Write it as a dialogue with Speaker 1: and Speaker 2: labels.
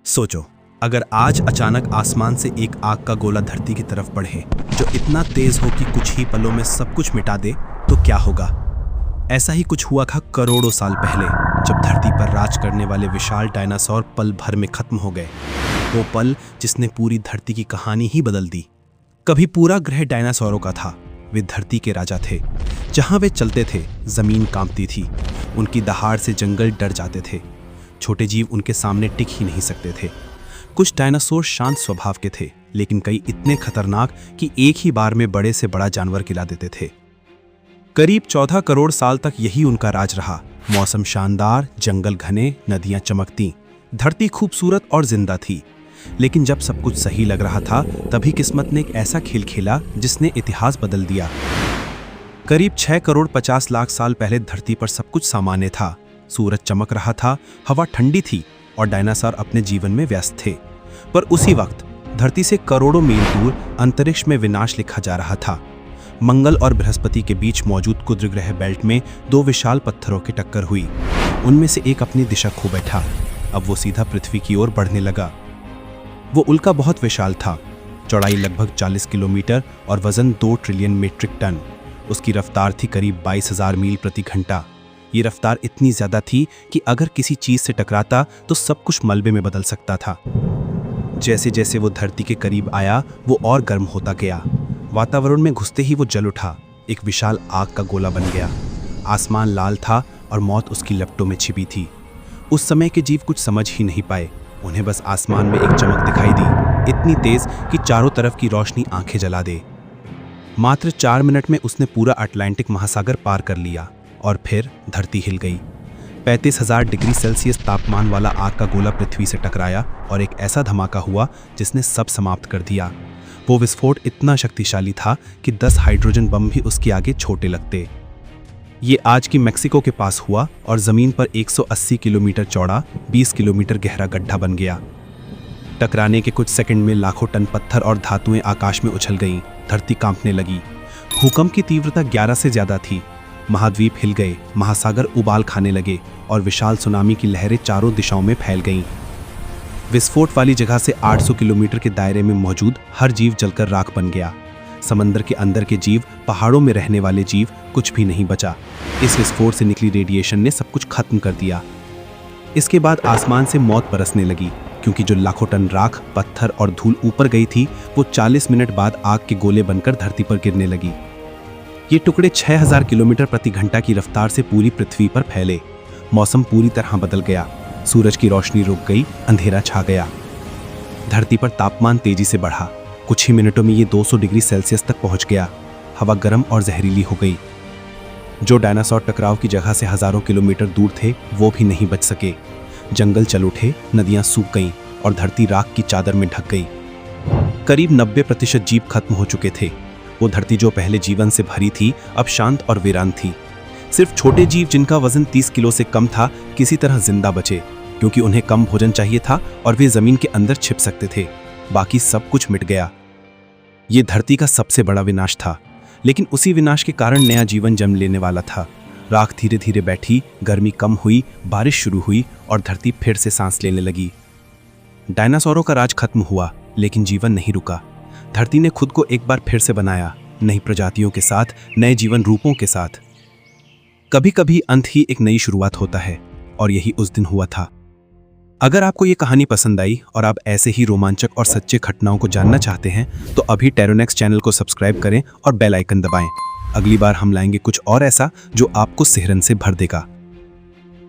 Speaker 1: सोचो, अगर आज अचानक आसमान से एक आग का गोला धरती की तरफ बढ़े जो इतना तेज हो कि कुछ ही पलों में सब कुछ मिटा दे, तो क्या होगा। ऐसा ही कुछ हुआ था करोड़ों साल पहले, जब धरती पर राज करने वाले विशाल डायनासोर पल भर में खत्म हो गए। वो पल जिसने पूरी धरती की कहानी ही बदल दी। कभी पूरा ग्रह डायनासोरों का था। वे धरती के राजा थे। जहां वे चलते थे जमीन कांपती थी। उनकी दहाड़ से जंगल डर जाते थे। छोटे जीव उनके सामने टिक ही नहीं सकते थे। कुछ डायनासोर शांत स्वभाव के थे, लेकिन कई इतने खतरनाक कि एक ही बार में बड़े से बड़ा जानवर गिरा देते थे। करीब 14 करोड़ साल तक यही उनका राज रहा। मौसम शानदार, जंगल घने, नदियां चमकती, धरती खूबसूरत और जिंदा थी। लेकिन जब सब कुछ सही लग रहा था, तभी किस्मत ने एक ऐसा खेल खेला जिसने इतिहास बदल दिया। करीब 6 करोड़ 50 लाख साल पहले धरती पर सब कुछ सामान्य था। सूरज चमक रहा था, हवा ठंडी थी और डायनासोर अपने जीवन में व्यस्त थे। पर उसी वक्त धरती से करोड़ों मील दूर अंतरिक्ष में विनाश लिखा जा रहा था। मंगल और बृहस्पति के बीच मौजूद कुंद्रग्रह बेल्ट में दो विशाल पत्थरों की टक्कर हुई। उनमें से एक अपनी दिशा खो बैठा। अब वो सीधा पृथ्वी की ओर बढ़ने लगा। वो उल्का बहुत विशाल था, चौड़ाई लगभग 40 किलोमीटर और वजन 2 ट्रिलियन मीट्रिक टन। उसकी रफ्तार थी करीब 22,000 मील प्रति घंटा। ये रफ्तार इतनी ज्यादा थी कि अगर किसी चीज से टकराता तो सब कुछ मलबे में बदल सकता था। जैसे जैसे वो धरती के करीब आया, वो और गर्म होता गया। वातावरण में घुसते ही वो जल उठा, एक विशाल आग का गोला बन गया। आसमान लाल था और मौत उसकी लपटों में छिपी थी। उस समय के जीव कुछ समझ ही नहीं पाए। उन्हें बस आसमान में एक चमक दिखाई दी, इतनी तेज कि चारों तरफ की रोशनी आंखें जला दे। मात्र 4 मिनट में उसने पूरा अटलांटिक महासागर पार कर लिया और फिर धरती हिल गई। 35,000 डिग्री सेल्सियस तापमान वाला आग का गोला पृथ्वी से टकराया और एक ऐसा धमाका हुआ जिसने सब समाप्त कर दिया। वो विस्फोट इतना शक्तिशाली था कि 10 हाइड्रोजन बम भी उसके आगे छोटे लगते। ये आज की मेक्सिको के पास हुआ और जमीन पर 180 किलोमीटर चौड़ा, 20 किलोमीटर गहरा गड्ढा बन गया। टकराने के कुछ सेकंड में लाखों टन पत्थर और धातुएं आकाश में उछल गईं। धरती कांपने लगी। भूकंप की तीव्रता 11 से ज्यादा थी। महाद्वीप हिल गए, महासागर उबाल खाने लगे और विशाल सुनामी की लहरें चारों दिशाओं में फैल गईं। विस्फोट वाली जगह से 800 किलोमीटर के दायरे में मौजूद हर जीव जलकर राख बन गया। समंदर के अंदर के जीव, पहाड़ों में रहने वाले जीव, कुछ भी नहीं बचा। इस विस्फोट से निकली रेडिएशन ने सब कुछ खत्म कर दिया। इसके बाद आसमान से मौत बरसने लगी, क्योंकि जो लाखों टन राख, पत्थर और धूल ऊपर गई थी, वो 40 मिनट बाद आग के गोले बनकर धरती पर गिरने लगी। ये टुकड़े 6000 किलोमीटर प्रति घंटा की रफ्तार से पूरी पृथ्वी पर फैले। मौसम पूरी तरह बदल गया। सूरज की रोशनी रुक गई, अंधेरा छा गया। धरती पर तापमान तेजी से बढ़ा। कुछ ही मिनटों में ये 200 डिग्री सेल्सियस तक पहुंच गया। हवा गर्म और जहरीली हो गई। जो डायनासोर टकराव की जगह से हजारों किलोमीटर दूर थे, वो भी नहीं बच सके। जंगल चल उठे, नदियां सूख गईं और धरती राख की चादर में ढक गई। करीब 90% जीव खत्म हो चुके थे। वो धरती जो पहले जीवन से भरी थी, अब शांत और वीरान थी। सिर्फ छोटे जीव जिनका वजन 30 किलो से कम था, किसी तरह जिंदा बचे, क्योंकि उन्हें कम भोजन चाहिए था और वे जमीन के अंदर छिप सकते थे। बाकी सब कुछ मिट गया। ये धरती का सबसे बड़ा विनाश था, लेकिन उसी विनाश के कारण नया जीवन जन्म लेने वाला था। राख धीरे धीरे बैठी, गर्मी कम हुई, बारिश शुरू हुई और धरती फिर से सांस लेने लगी। डायनासोरों का राज खत्म हुआ, लेकिन जीवन नहीं रुका। धरती ने खुद को एक बार फिर से बनाया, नई प्रजातियों के साथ, नए जीवन रूपों के साथ। कभी कभी अंत ही एक नई शुरुआत होता है, और यही उस दिन हुआ था। अगर आपको ये कहानी पसंद आई और आप ऐसे ही रोमांचक और सच्चे घटनाओं को जानना चाहते हैं, तो अभी टेरोनेक्स चैनल को सब्सक्राइब करें और बेल आइकन दबाएं। अगली बार हम लाएंगे कुछ और ऐसा जो आपको सिहरन से भर देगा।